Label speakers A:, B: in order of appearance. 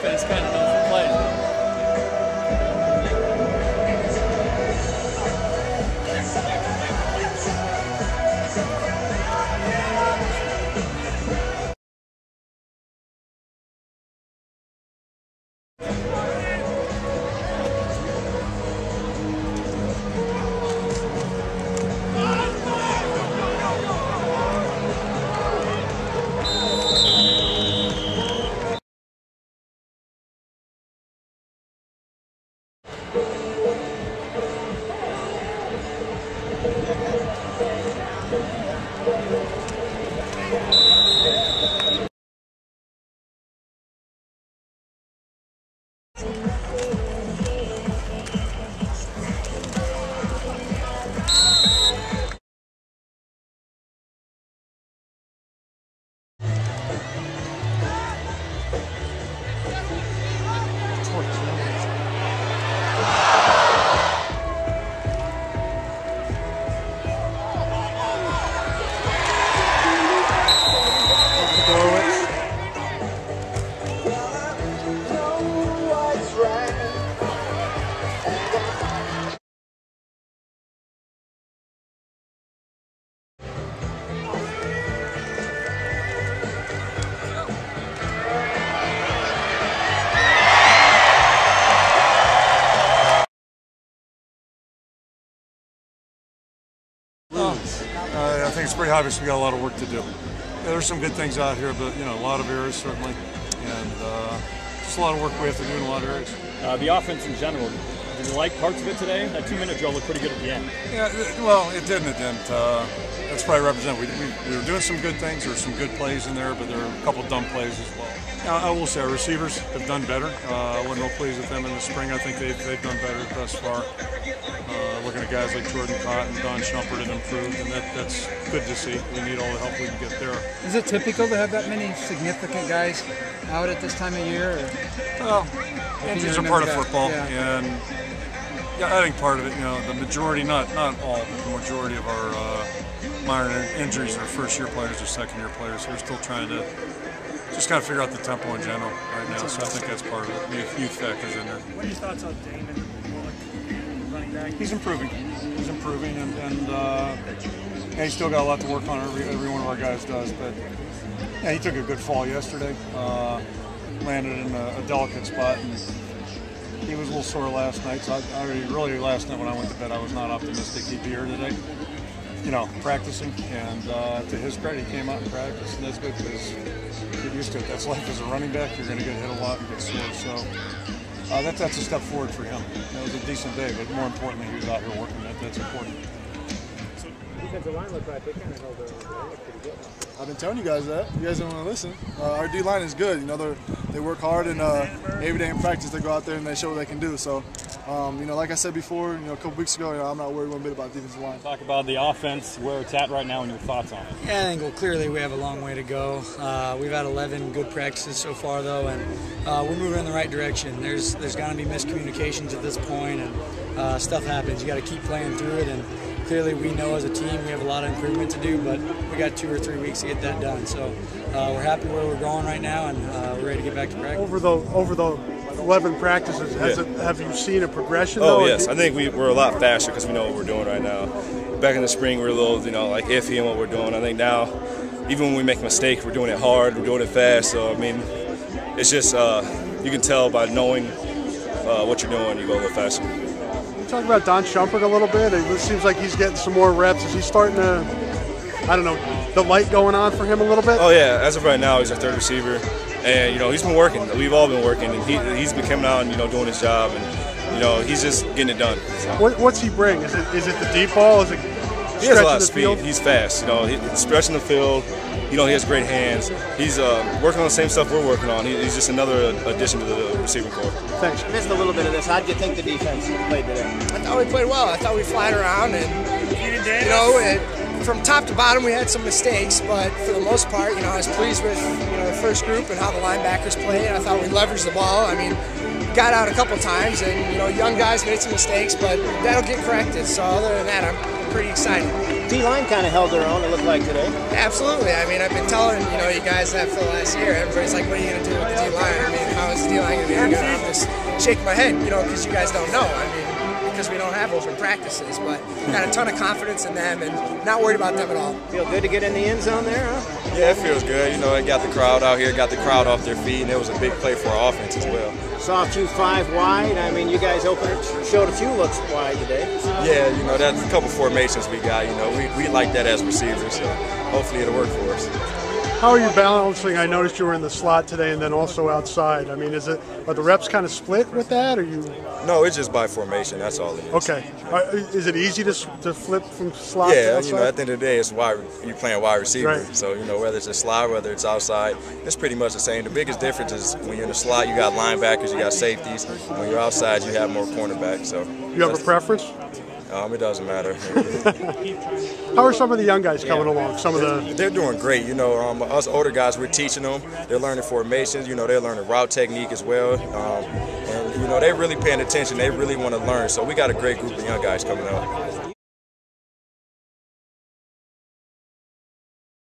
A: offense kind of knows the play.
B: I think it's pretty obvious we got a lot of work to do. Yeah, there's some good things out here, but a lot of errors certainly, and just a lot of work we have to do in a lot of areas.
C: The offense in general, did you like parts of it today? That 2-minute drill looked pretty good at the end.
B: Yeah, well, it didn't. It didn't. That's probably representative. We were doing some good things. There were some good plays in there, but there were a couple dumb plays as well. I will say our receivers have done better. I wasn't real pleased with them in the spring. I think they've done better thus far. Looking at guys like Jordan Cott and Don Shumpert have improved, and that's good to see. We need all the help we can get there.
D: Is it typical to have that many significant guys out at this time of year? Or?
B: Well, injuries are part of football, and I think part of it, the majority, not all, but the majority of our minor injuries are first-year players or second-year players. So we're still trying to just kind of figure out the tempo in general right now. So I think that's part of it. The youth factors in there.
E: What are your thoughts on Damon?
B: He's improving. He's improving, and he's still got a lot to work on. Every one of our guys does, but yeah, he took a good fall yesterday. Landed in a delicate spot, and he was a little sore last night. So really last night when I went to bed, I was not optimistic he'd be here today. Practicing, and to his credit, he came out and practiced, and that's good because get used to it. That's life as a running back. You're going to get hit a lot and get sore. So. That's a step forward for him. It was a decent day, but more importantly, he was out here working. That's important.
E: So, defensive line looked like they kind of held their own. Pretty good.
F: I've been telling you guys that. You guys don't want to listen. Our D line is good. They work hard, and every day in practice they go out there and they show what they can do. So, like I said before, a couple weeks ago, I'm not worried one bit about defensive line.
C: Talk about the offense, where it's at right now, and your thoughts on it.
D: Yeah, I think clearly we have a long way to go. We've had 11 good practices so far, though, and we're moving in the right direction. There's going to be miscommunications at this point, and stuff happens. You got to keep playing through it, and clearly we know as a team we have a lot of improvement to do, but we got 2 or 3 weeks to get that done. So we're happy where we're going right now, and we're ready to get back to practice.
E: Over the 11 practices, have you seen a progression?
G: Oh, yes. I think we're a lot faster because we know what we're doing right now. Back in the spring, we were a little, iffy on what we're doing. I think now, even when we make a mistake, we're doing it hard, we're doing it fast. So, it's just, you can tell by knowing what you're doing, you go a little faster.
E: Talk about Don Shumpert a little bit. It seems like he's getting some more reps. Is he starting to, the light going on for him a little bit?
G: Oh, yeah. As of right now, he's our third receiver. And, he's been working. We've all been working. And he's been coming out and, doing his job. And, he's just getting it done. So.
E: What's he bring? Is it the deep ball? Is it
G: he has a lot of speed. Field? He's fast. He's stretching the field. He has great hands. He's working on the same stuff we're working on. He's just another addition to the receiving corps.
E: Thanks.
H: I missed a little bit of this. How did you think the defense played today?
I: I thought we played well. I thought we flying around, and from top to bottom we had some mistakes, but for the most part, I was pleased with the first group and how the linebackers played. I thought we leveraged the ball. Got out a couple times, and young guys made some mistakes, but that'll get corrected. So other than that, I'm pretty exciting.
H: D-line kind of held their own, it looked like today.
I: Absolutely. I mean, I've been telling you guys that for the last year. Everybody's like, what are you going to do with the D-line? I mean, how is the D-line going to be any good? I'm just shaking my head, because you guys don't know. I mean, because we don't have open practices, but got a ton of confidence in them and not worried about them at all.
H: Feel good to get in the end zone there, huh?
G: Yeah, it feels good. It got the crowd out here, got the crowd off their feet, and it was a big play for our offense as well.
H: Saw a few 5 wide. I mean, you guys showed a few looks wide today.
G: Yeah, that's a couple formations we got. We like that as receivers, so hopefully it'll work for us.
E: How are you balancing? I noticed you were in the slot today and then also outside. I mean, are the reps kind of split with that, or you?
G: No, it's just by formation. That's all it is.
E: Okay. Is it easy to flip from slot to outside?
G: At the end of the day, it's you're playing wide receiver.
E: Right.
G: So, whether it's a slot, whether it's outside, it's pretty much the same. The biggest difference is when you're in the slot, you got linebackers, you got safeties. When you're outside, you have more cornerbacks. So,
E: you have a preference?
G: It doesn't matter.
E: How are some of the young guys coming along?
G: They're doing great. Us older guys, we're teaching them. They're learning formations. They're learning route technique as well. And they're really paying attention. They really want to learn. So we got a great group of young guys coming up.